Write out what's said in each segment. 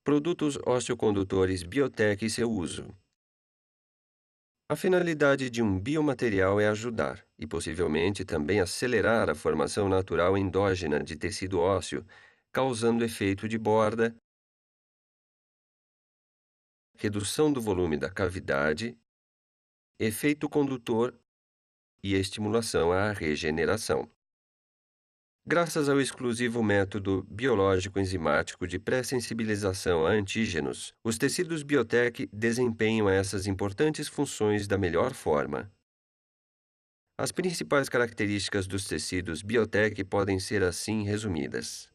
Produtos osteocondutores Biotec e seu uso. A finalidade de um biomaterial é ajudar, e possivelmente também acelerar a formação natural endógena de tecido ósseo, causando efeito de borda, redução do volume da cavidade, efeito condutor e estimulação à regeneração. Graças ao exclusivo método biológico enzimático de pré-sensibilização a antígenos, os tecidos Biotec desempenham essas importantes funções da melhor forma. As principais características dos tecidos Biotec podem ser assim resumidas: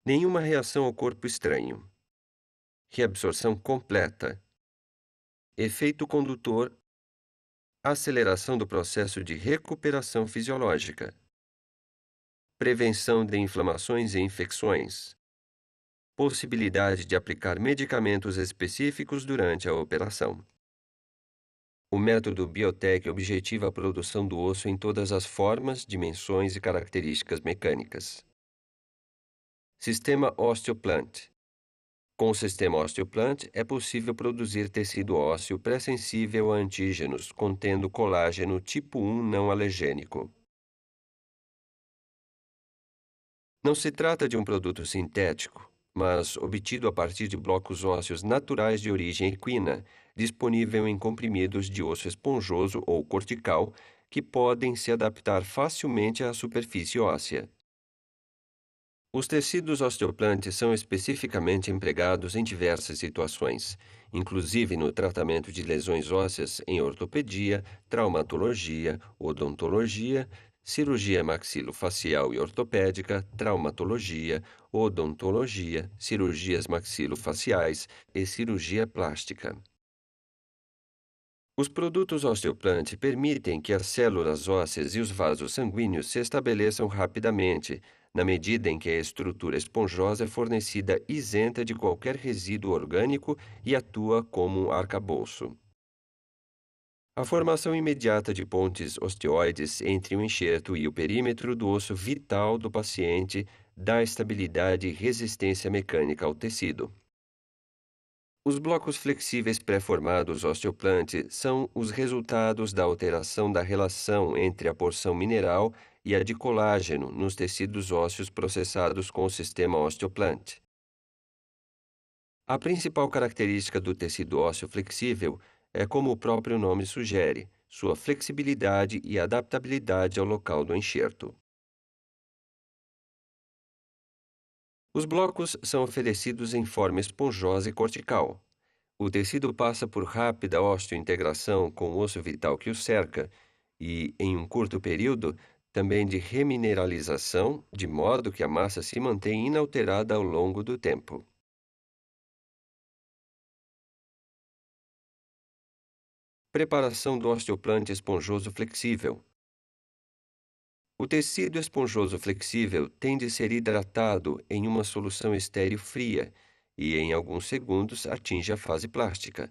nenhuma reação ao corpo estranho, reabsorção completa, efeito condutor, aceleração do processo de recuperação fisiológica, prevenção de inflamações e infecções, possibilidade de aplicar medicamentos específicos durante a operação. O método Biotec objetiva a produção do osso em todas as formas, dimensões e características mecânicas. Sistema Osteoplant. Com o sistema Osteoplant, é possível produzir tecido ósseo pré-sensível a antígenos contendo colágeno tipo 1 não alergênico. Não se trata de um produto sintético, mas obtido a partir de blocos ósseos naturais de origem equina, disponível em comprimidos de osso esponjoso ou cortical, que podem se adaptar facilmente à superfície óssea. Os tecidos osteoplantes são especificamente empregados em diversas situações, inclusive no tratamento de lesões ósseas em ortopedia, traumatologia, odontologia, cirurgia maxilofacial e ortopédica, traumatologia, odontologia, cirurgias maxilofaciais e cirurgia plástica. Os produtos osteoplant permitem que as células ósseas e os vasos sanguíneos se estabeleçam rapidamente, na medida em que a estrutura esponjosa é fornecida isenta de qualquer resíduo orgânico e atua como um arcabouço. A formação imediata de pontes osteoides entre o enxerto e o perímetro do osso vital do paciente dá estabilidade e resistência mecânica ao tecido. Os blocos flexíveis pré-formados osteoplant são os resultados da alteração da relação entre a porção mineral e a de colágeno nos tecidos ósseos processados com o sistema osteoplant. A principal característica do tecido ósseo flexível é como o próprio nome sugere, sua flexibilidade e adaptabilidade ao local do enxerto. Os blocos são oferecidos em forma esponjosa e cortical. O tecido passa por rápida osteointegração com o osso vital que o cerca e, em um curto período, também de remineralização, de modo que a massa se mantém inalterada ao longo do tempo. Preparação do osteoplante esponjoso flexível. O tecido esponjoso flexível tem de ser hidratado em uma solução estéril fria e, em alguns segundos, atinge a fase plástica.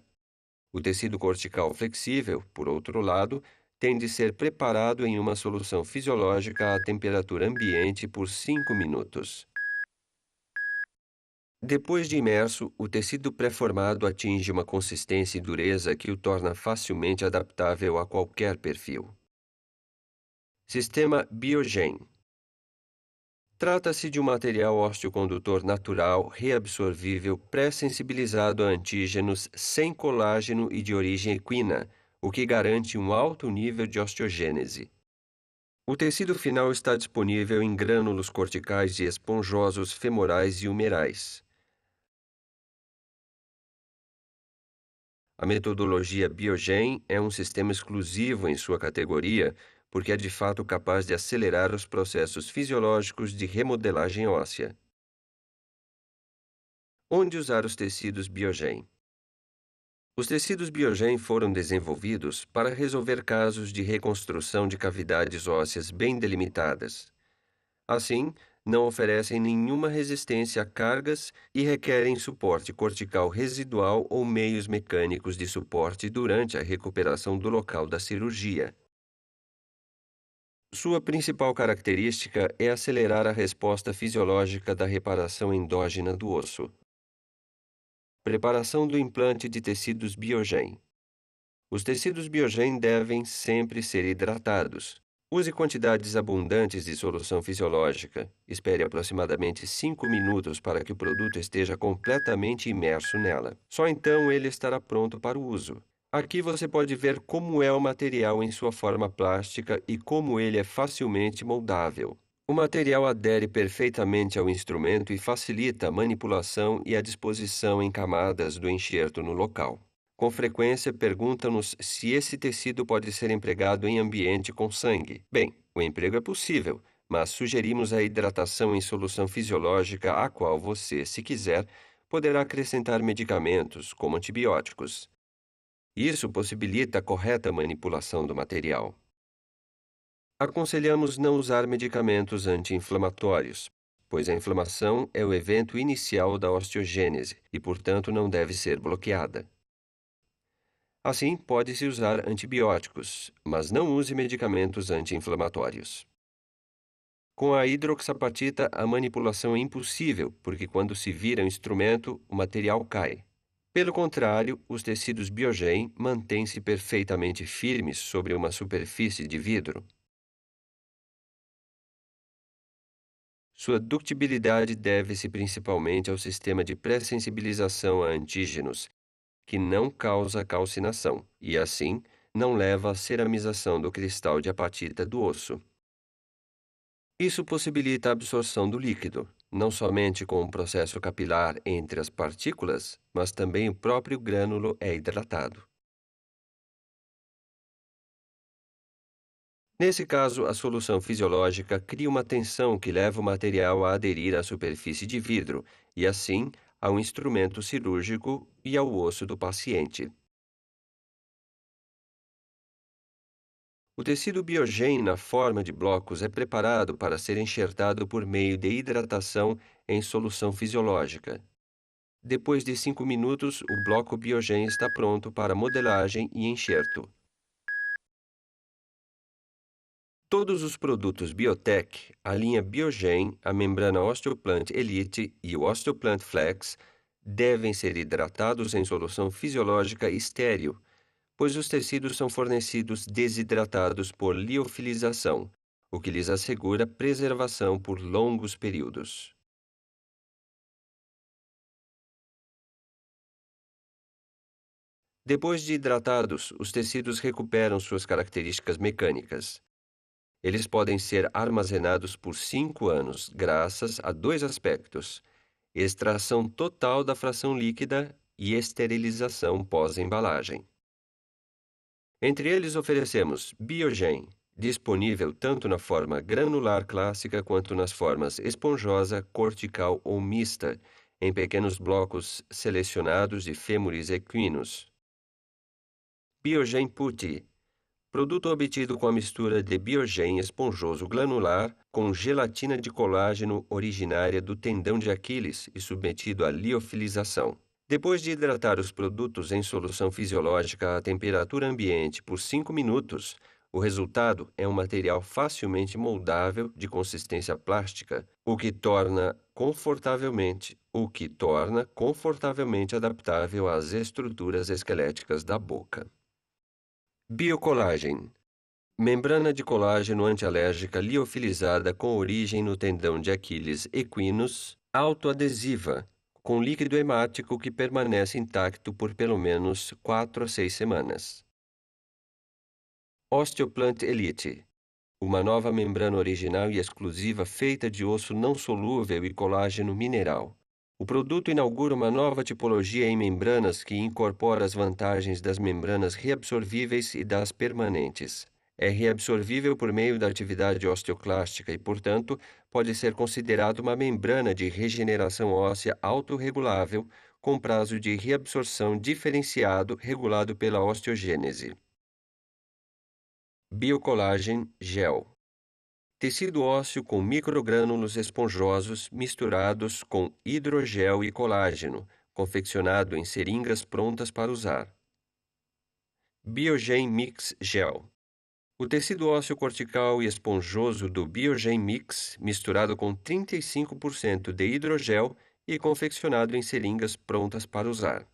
O tecido cortical flexível, por outro lado, tem de ser preparado em uma solução fisiológica à temperatura ambiente por 5 minutos. Depois de imerso, o tecido pré-formado atinge uma consistência e dureza que o torna facilmente adaptável a qualquer perfil. Sistema Biogen. Trata-se de um material osteocondutor natural, reabsorvível, pré-sensibilizado a antígenos, sem colágeno e de origem equina, o que garante um alto nível de osteogênese. O tecido final está disponível em grânulos corticais e esponjosos femorais e humerais. A metodologia Biogen é um sistema exclusivo em sua categoria, porque é de fato capaz de acelerar os processos fisiológicos de remodelagem óssea. Onde usar os tecidos Biogen? Os tecidos Biogen foram desenvolvidos para resolver casos de reconstrução de cavidades ósseas bem delimitadas. Assim, não oferecem nenhuma resistência a cargas e requerem suporte cortical residual ou meios mecânicos de suporte durante a recuperação do local da cirurgia. Sua principal característica é acelerar a resposta fisiológica da reparação endógena do osso. Preparação do implante de tecidos Biogen. Os tecidos Biogen devem sempre ser hidratados. Use quantidades abundantes de solução fisiológica. Espere aproximadamente 5 minutos para que o produto esteja completamente imerso nela. Só então ele estará pronto para o uso. Aqui você pode ver como é o material em sua forma plástica e como ele é facilmente moldável. O material adere perfeitamente ao instrumento e facilita a manipulação e a disposição em camadas do enxerto no local. Com frequência, perguntam-nos se esse tecido pode ser empregado em ambiente com sangue. Bem, o emprego é possível, mas sugerimos a hidratação em solução fisiológica, a qual você, se quiser, poderá acrescentar medicamentos, como antibióticos. Isso possibilita a correta manipulação do material. Aconselhamos não usar medicamentos anti-inflamatórios, pois a inflamação é o evento inicial da osteogênese e, portanto, não deve ser bloqueada. Assim, pode-se usar antibióticos, mas não use medicamentos anti-inflamatórios. Com a hidroxapatita, a manipulação é impossível, porque quando se vira o instrumento, o material cai. Pelo contrário, os tecidos Biogen mantêm-se perfeitamente firmes sobre uma superfície de vidro. Sua ductibilidade deve-se principalmente ao sistema de pré-sensibilização a antígenos, que não causa calcinação e, assim, não leva à ceramização do cristal de apatita do osso. Isso possibilita a absorção do líquido, não somente com o processo capilar entre as partículas, mas também o próprio grânulo é hidratado. Nesse caso, a solução fisiológica cria uma tensão que leva o material a aderir à superfície de vidro e, assim, ao instrumento cirúrgico e ao osso do paciente. O tecido Biogen na forma de blocos é preparado para ser enxertado por meio de hidratação em solução fisiológica. Depois de 5 minutos, o bloco Biogen está pronto para modelagem e enxerto. Todos os produtos Biotech, a linha Biogen, a membrana Osteoplant Elite e o Osteoplant Flex, devem ser hidratados em solução fisiológica estéril, pois os tecidos são fornecidos desidratados por liofilização, o que lhes assegura preservação por longos períodos. Depois de hidratados, os tecidos recuperam suas características mecânicas. Eles podem ser armazenados por 5 anos, graças a dois aspectos: extração total da fração líquida e esterilização pós-embalagem. Entre eles oferecemos Biogen, disponível tanto na forma granular clássica quanto nas formas esponjosa, cortical ou mista, em pequenos blocos selecionados de fêmures equinos. Biogen Putty, produto obtido com a mistura de Biogen esponjoso granular com gelatina de colágeno originária do tendão de Aquiles e submetido à liofilização. Depois de hidratar os produtos em solução fisiológica à temperatura ambiente por 5 minutos, o resultado é um material facilmente moldável de consistência plástica, o que torna confortavelmente adaptável às estruturas esqueléticas da boca. Biocolagem. Membrana de colágeno antialérgica liofilizada com origem no tendão de Aquiles equinus, autoadesiva, com líquido hemático que permanece intacto por pelo menos 4 a 6 semanas. Osteoplant Elite. Uma nova membrana original e exclusiva feita de osso não solúvel e colágeno mineral. O produto inaugura uma nova tipologia em membranas que incorpora as vantagens das membranas reabsorvíveis e das permanentes. É reabsorvível por meio da atividade osteoclástica e, portanto, pode ser considerado uma membrana de regeneração óssea autorregulável, com prazo de reabsorção diferenciado regulado pela osteogênese. Biocolagem Gel. Tecido ósseo com microgrânulos esponjosos misturados com hidrogel e colágeno, confeccionado em seringas prontas para usar. Biogen Mix Gel. O tecido ósseo cortical e esponjoso do Biogen Mix, misturado com 35% de hidrogel e confeccionado em seringas prontas para usar.